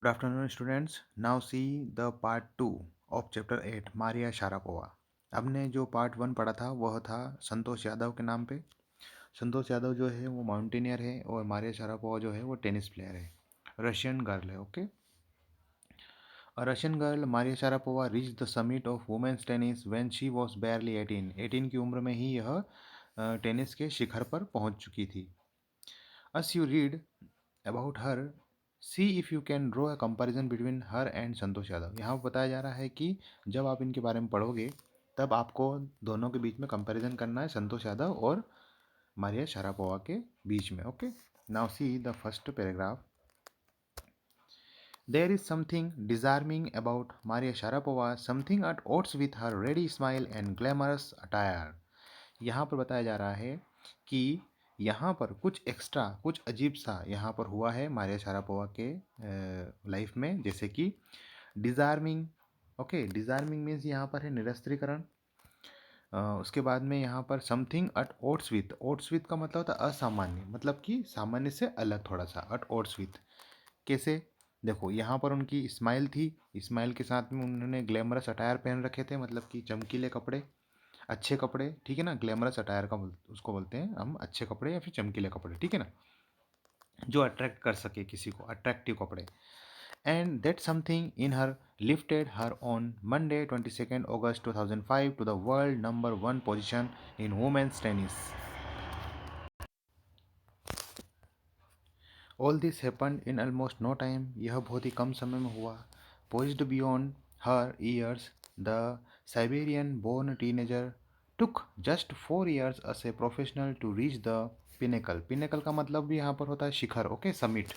Good afternoon, students. Now see the part 2 of chapter 8 Maria Sharapova. हमने जो part 1 पढ़ा था वह था संतोष यादव के नाम पे। संतोष यादव जो है वो माउंटेनियर है और मारिया शारापोवा जो है वो टेनिस प्लेयर है, रशियन गर्ल है। Okay, Russian girl Maria Sharapova reach the summit of women's tennis when she was barely 18 की उम्र में ही यह टेनिस के शिखर पर पहुंच चुकी थी। As you read about her, see if you can draw a comparison between her and Santosh Yadav. यहाँ बताया जा रहा है कि जब आप इनके बारे में पढ़ोगे तब आपको दोनों के बीच में कंपैरिजन करना है, संतोष यादव और मारिया शारापोवा के बीच में। Okay, now see the first paragraph. There is something disarming about Maria Sharapova, something at odds with her ready smile and glamorous attire। यहाँ पर बताया जा रहा है कि यहाँ पर कुछ एक्स्ट्रा, कुछ अजीब सा यहाँ पर हुआ है मारिया शारापोवा के लाइफ में, जैसे कि डिज़ार्मिंग। ओके, डिज़ार्मिंग मीन्स यहाँ पर है निरस्त्रीकरण। उसके बाद में यहाँ पर समथिंग अट ओट्स विथ का मतलब होता है असामान्य, मतलब कि सामान्य से अलग थोड़ा सा। अट ओट्स विथ कैसे, देखो यहाँ पर उनकी स्माइल थी, स्माइल के साथ में उन्होंने ग्लैमरस अटायर पहन रखे थे, मतलब कि चमकीले कपड़े, अच्छे कपड़े, ठीक है ना। ग्लैमरस अटायर का उसको बोलते हैं हम, अच्छे कपड़े या फिर चमकीले कपड़े, ठीक है ना, जो अट्रैक्ट कर सके किसी को, अट्रैक्टिव कपड़े। And that something in her lifted her on Monday 22 August 2005 to the world number 1 position in women's tennis. All this happened in almost no time, यह बहुत ही कम समय में हुआ। Poised beyond her years, the Siberian born teenager took just 4 years as a professional to reach the pinnacle. Pinnacle का मतलब भी यहाँ पर होता है शिखर। Okay, summit.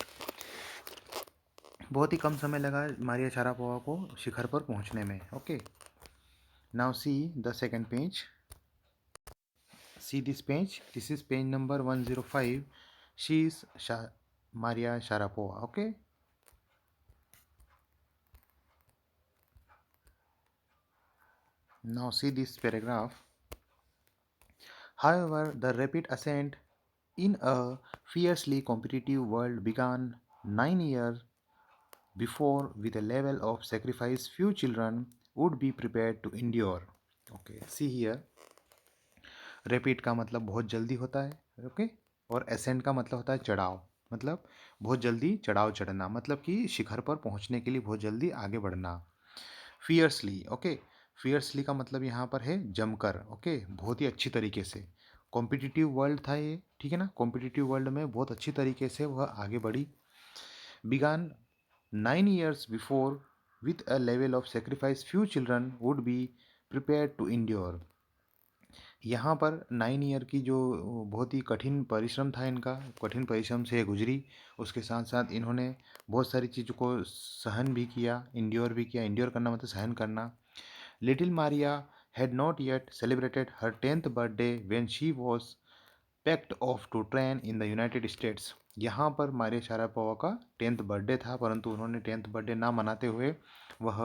बहुत ही कम समय लगा मारिया शारापोवा को शिखर पर पहुँचने में। Okay, now see the second page. See this page, this is page number 105। She is Maria Sharapova. Okay, now see this paragraph. However, the rapid ascent in a fiercely competitive world began 9 years before with a level of sacrifice few children would be prepared to endure. Okay, see here. Rapid का मतलब बहुत जल्दी होता है, okay, और ascent का मतलब होता है चढ़ाव, मतलब बहुत जल्दी चढ़ाव चढ़ना, मतलब कि शिखर पर पहुंचने के लिए बहुत जल्दी आगे बढ़ना। फियर्सली, ओके, फियर्सली का मतलब यहाँ पर है जमकर, ओके, बहुत ही अच्छी तरीके से। कॉम्पिटिटिव वर्ल्ड था ये, ठीक है ना, कॉम्पिटिटिव वर्ल्ड में बहुत अच्छी तरीके से वह आगे बढ़ी। Began 9 years before with a level of sacrifice few children would be prepared to endure. यहाँ पर 9 year की जो बहुत ही कठिन परिश्रम था इनका, कठिन परिश्रम से गुजरी, उसके साथ साथ इन्होंने बहुत सारी चीज़ों को सहन भी किया, इंड्योर भी किया। इंड्योर करना मतलब सहन करना। Little Maria had not yet celebrated her 10th birthday when she was packed off to train in the United States। यहाँ पर मारिया शारापोवा का 10th बर्थडे था, परंतु उन्होंने 10th बर्थडे ना मनाते हुए वह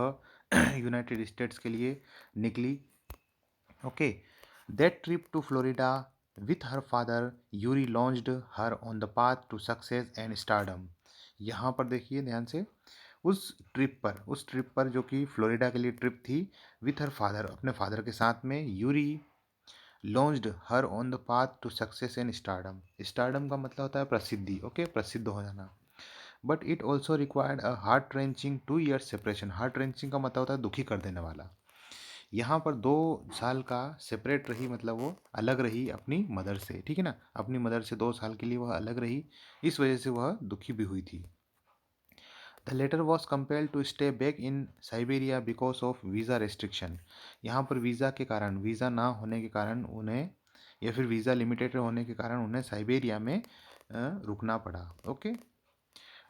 यूनाइटेड स्टेट्स के लिए निकली। Okay, that trip to Florida with her father Yuri launched her on the path to success and stardom. यहाँ पर देखिए ध्यान से, उस ट्रिप पर जो कि फ्लोरिडा के लिए ट्रिप थी, विथ हर फादर, अपने फादर के साथ में, Yuri launched her on the path to success and stardom. Stardom का मतलब होता है प्रसिद्धि, ओके, प्रसिद्ध हो जाना। But it also required a heart wrenching 2 years separation. Heart wrenching का मतलब होता है दुखी कर देने वाला। यहाँ पर 2 साल का सेपरेट रही, मतलब वो अलग रही अपनी मदर से, ठीक है ना, अपनी मदर से 2 साल के लिए वह अलग रही, इस वजह से वह दुखी भी हुई थी। The latter was compelled to stay back in Siberia because of visa restriction. यहाँ पर वीज़ा के कारण, वीज़ा ना होने के कारण उन्हें, या फिर वीज़ा लिमिटेड होने के कारण उन्हें साइबेरिया में रुकना पड़ा। Okay,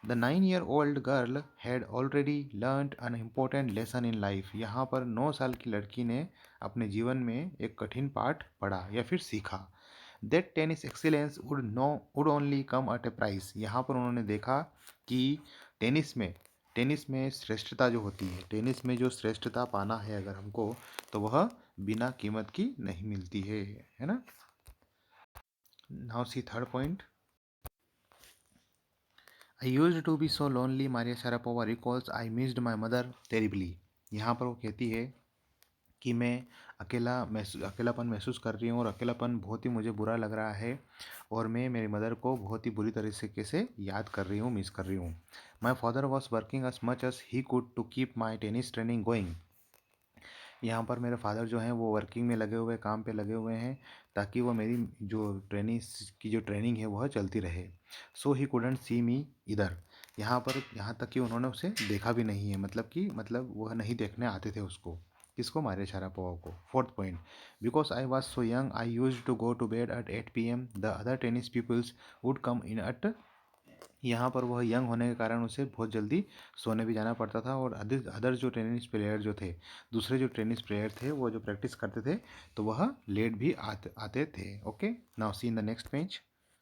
the 9 year old girl had already learned an important lesson in life. यहाँ पर 9 साल की लड़की ने अपने जीवन में एक कठिन पाठ पढ़ा या फिर सीखा। That tennis excellence would only come at a price. यहाँ पर उन्होंने देखा कि टेनिस में श्रेष्ठता जो होती है, टेनिस में जो श्रेष्ठता पाना है अगर हमको, तो वह बिना कीमत की नहीं मिलती है ना। Now see third point. I used to be so lonely Maria Sharapova recalls I missed my mother terribly. यहाँ पर वो कहती है कि मैं अकेलापन महसूस कर रही हूँ और अकेलापन बहुत ही मुझे बुरा लग रहा है और मैं मेरी मदर को बहुत ही बुरी तरीके से याद कर रही हूँ, मिस कर रही हूँ। My father was working as much as he could to keep my tennis training going. यहाँ पर मेरे फादर जो हैं वो वर्किंग में लगे हुए, काम पे लगे हुए हैं, ताकि वो मेरी जो टेनिस की जो ट्रेनिंग है वह चलती रहे। सो ही कुडंट सी मी इधर। यहाँ पर यहाँ तक कि उन्होंने उसे देखा भी नहीं है, मतलब वह नहीं देखने आते थे उसको। किसको? मारिया शारापोवा को। Fourth point, because I was so young I use to go to bed at 8 PM, the other tennis peoples would come in at. यहाँ पर वह यंग होने के कारण उसे बहुत जल्दी सोने भी जाना पड़ता था और अदर अदर जो टेनिस प्लेयर जो थे, दूसरे जो टेनिस प्लेयर थे वो जो प्रैक्टिस करते थे तो वह लेट भी आते आते थे। Okay, now see in the next page.